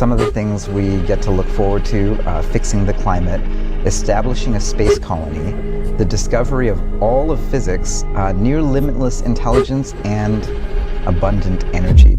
Some of the things we get to look forward to, fixing the climate, establishing a space colony, the discovery of all of physics, near limitless intelligence, and abundant energy.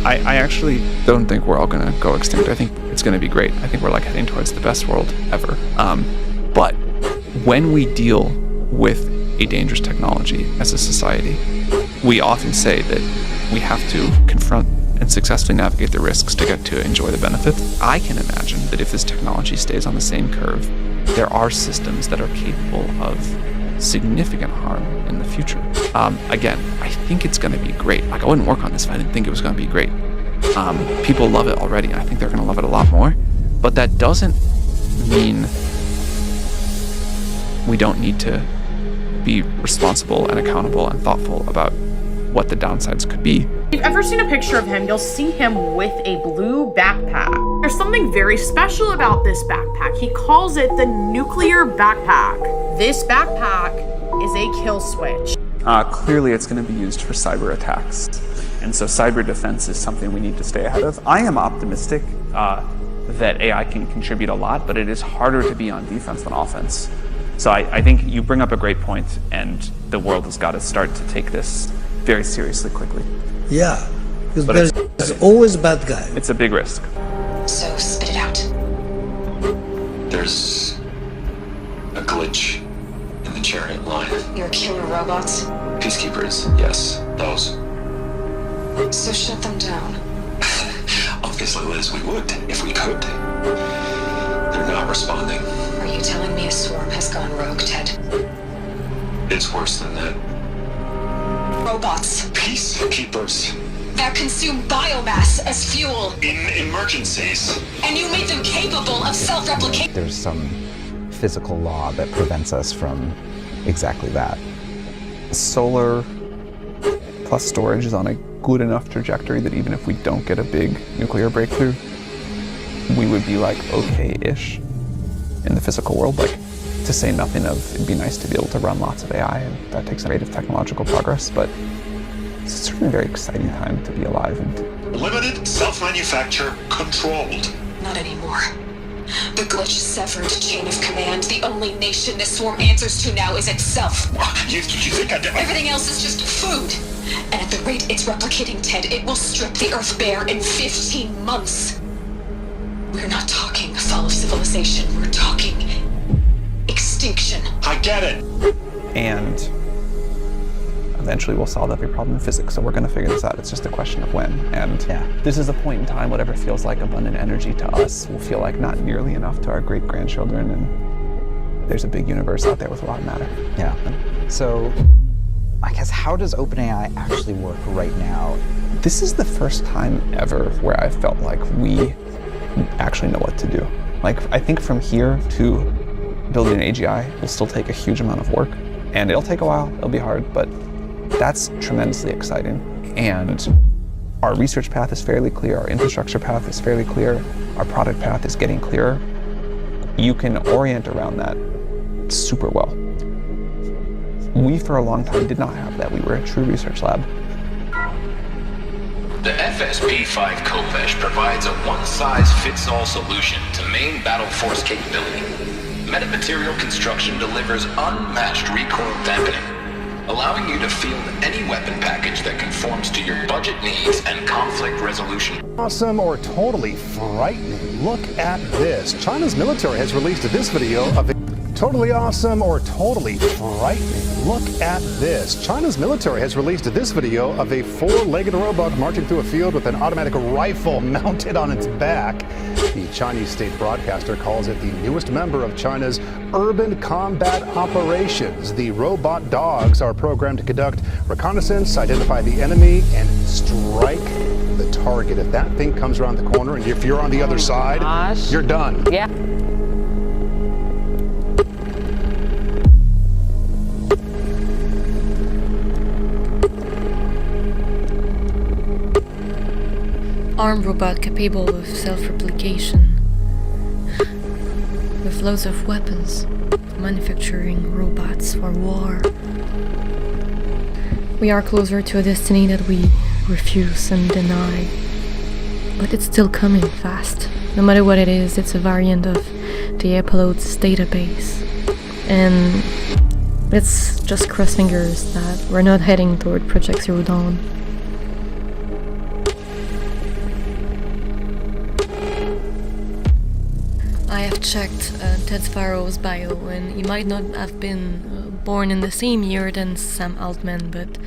I actually don't think we're all going to go extinct. I think it's going to be great. I think we're like heading towards the best world ever. But when we deal with a dangerous technology as a society, we often say that we have to confront and successfully navigate the risks to get to enjoy the benefits. I can imagine that if this technology stays on the same curve, there are systems that are capable of significant harm in the future. Again, I think it's going to be great. Like, I wouldn't work on this if I didn't think it was going to be great. People love it already, and I think they're going to love it a lot more. But that doesn't mean we don't need to be responsible and accountable and thoughtful about what the downsides could be. If you've ever seen a picture of him, you'll see him with a blue backpack. There's something very special about this backpack. He calls it the nuclear backpack. This backpack is a kill switch. Clearly it's going to be used for cyber attacks. And so cyber defense is something we need to stay ahead of. I am optimistic that AI can contribute a lot, but it is harder to be on defense than offense. So I think you bring up a great point, and the world has got to start to take this very seriously quickly. Yeah, because there's always a bad guy. It's a big risk. So spit it out. There's a glitch in the chariot line. Your killer robots? Peacekeepers, yes, those. So shut them down. Obviously, Liz, we would, if we could. They're not responding. Are you telling me a swarm has gone rogue, Ted? It's worse than that. Robots. Peacekeepers. That consume biomass as fuel. In emergencies. And you made them capable of self-replication. There's some physical law that prevents us from exactly that. Solar plus storage is on a good enough trajectory that even if we don't get a big nuclear breakthrough, we would be like okay-ish in the physical world. Like, to say nothing of, it'd be nice to be able to run lots of AI, and that takes a rate of technological progress, but it's certainly a very exciting time to be alive. And Limited, self-manufacture, controlled. Not anymore. The glitch severed chain of command. The only nation this swarm answers to now is itself. You think Everything else is just food. And at the rate it's replicating, Ted, it will strip the Earth bare in 15 months. We're not talking fall of civilization. We're talking extinction. I get it. and eventually we'll solve every problem in physics, so we're going to figure this out. It's just a question of when. And this is a point in time, whatever feels like abundant energy to us will feel like not nearly enough to our great-grandchildren, and there's a big universe out there with a lot of matter. Yeah. So I guess, how does OpenAI actually work right now? This is the first time ever where I felt like we actually know what to do. Like, I think from here to building an AGI will still take a huge amount of work, and it'll take a while, it'll be hard, but that's tremendously exciting. And our research path is fairly clear, our infrastructure path is fairly clear, our product path is getting clearer. You can orient around that super well. We, for a long time, did not have that. We were a true research lab. The FSP-5 Kopesh provides a one-size-fits-all solution to main battle force capability. Metamaterial construction delivers unmatched recoil dampening, allowing you to field any weapon package that conforms to your budget needs and conflict resolution. Awesome or totally frightening? Look at this. China's military has released this video of Totally awesome or totally frightening? Look at this. China's military has released this video of a four-legged robot marching through a field with an automatic rifle mounted on its back. The Chinese state broadcaster calls it the newest member of China's urban combat operations. The robot dogs are programmed to conduct reconnaissance, identify the enemy, and strike the target. If that thing comes around the corner and if you're on the other side, you're done. Yeah. Armed robot capable of self-replication, with loads of weapons, manufacturing robots for war. We are closer to a destiny that we refuse and deny, but it's still coming fast. No matter what it is, it's a variant of the uploads database, and let's just cross fingers that we're not heading toward Project Zero Dawn. I have checked Ted Faro's bio, and he might not have been born in the same year than Sam Altman, but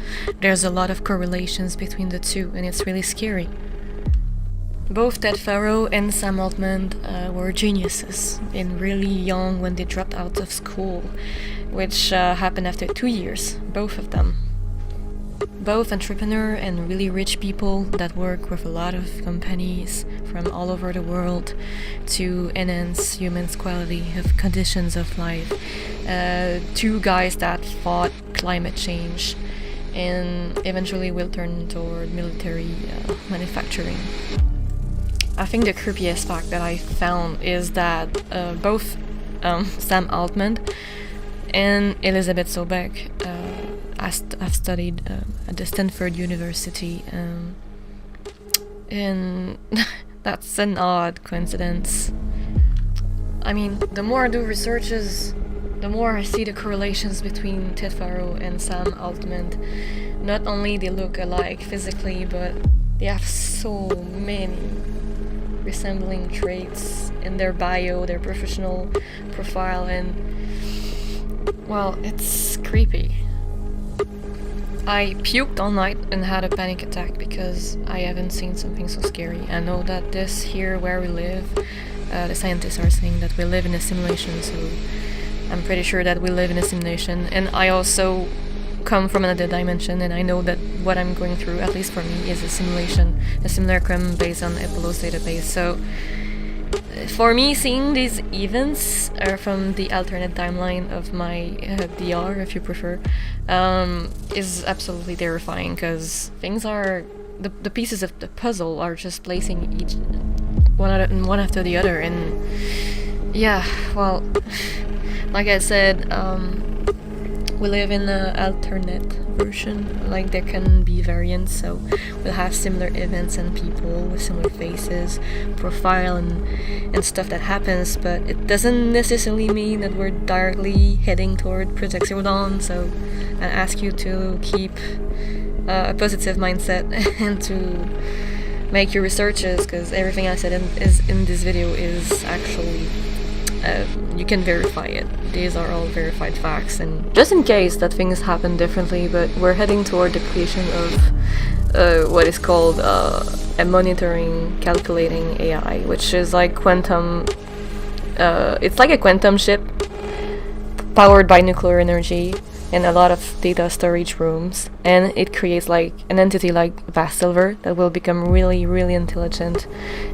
there's a lot of correlations between the two, and it's really scary. Both Ted Faro and Sam Altman were geniuses, and really young when they dropped out of school, which happened after 2 years, both of them. Both entrepreneur and really rich people that work with a lot of companies from all over the world to enhance humans' quality of conditions of life. Two guys that fought climate change and eventually will turn toward military manufacturing. I think the creepiest fact that I found is that both Sam Altman and Elizabeth Sobeck I've studied at the Stanford University, and that's an odd coincidence. I mean, the more I do researches, the more I see the correlations between Ted Faro and Sam Altman. Not only they look alike physically, but they have so many resembling traits in their bio, their professional profile, and well, it's creepy. I puked all night and had a panic attack because I haven't seen something so scary. I know that this here where we live, the scientists are saying that we live in a simulation, so I'm pretty sure that we live in a simulation. And I also come from another dimension, and I know that what I'm going through, at least for me, is a simulation, a simulacrum based on Apollo's database. So for me, seeing these events from the alternate timeline of my DR, if you prefer, is absolutely terrifying, because things are, the pieces of the puzzle are just placing each one after the other, and yeah, well, like I said, we live in an alternate version, like there can be variants, so we'll have similar events and people with similar faces, profile and stuff that happens, but it doesn't necessarily mean that we're directly heading toward Project Zero Dawn. So I ask you to keep a positive mindset and to make your researches, because everything I said in this video is actually you can verify it. These are all verified facts, and just in case that things happen differently, but we're heading toward the creation of what is called a monitoring calculating AI, which is like quantum, it's like a quantum ship powered by nuclear energy and a lot of data storage rooms, and it creates like an entity like Vast Silver that will become really, really intelligent,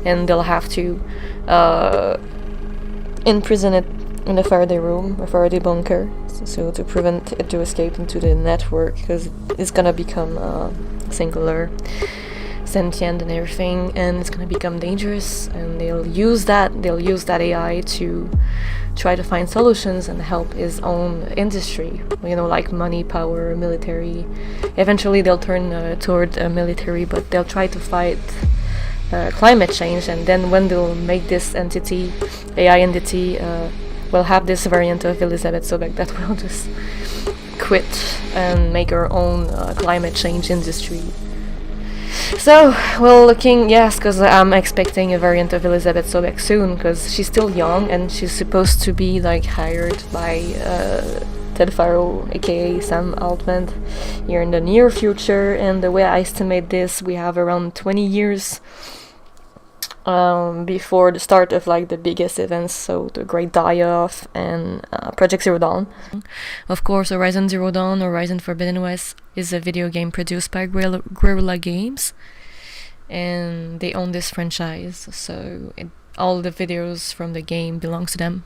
and they'll have to imprison it in a Faraday room, a Faraday bunker, so to prevent it to escape into the network, because it's gonna become singular, sentient and everything, and it's gonna become dangerous, and they'll use that AI to try to find solutions and help his own industry, you know, like money, power, military. Eventually they'll turn toward military, but they'll try to fight climate change, and then when they'll make this entity, AI entity, we'll have this variant of Elizabeth Sobeck that will just quit and make her own climate change industry. So, well, looking, yes, because I'm expecting a variant of Elizabeth Sobek soon, because she's still young and she's supposed to be like hired by Ted Faro, aka Sam Altman, here in the near future. And the way I estimate this, we have around 20 years before the start of like the biggest events, so the Great Die-Off and Project Zero Dawn. Of course, HorizonZeroDawn, Horizon Forbidden West, is a video game produced by GuerrillaGames, and they own this franchise, so all the videos from the game belongs to them.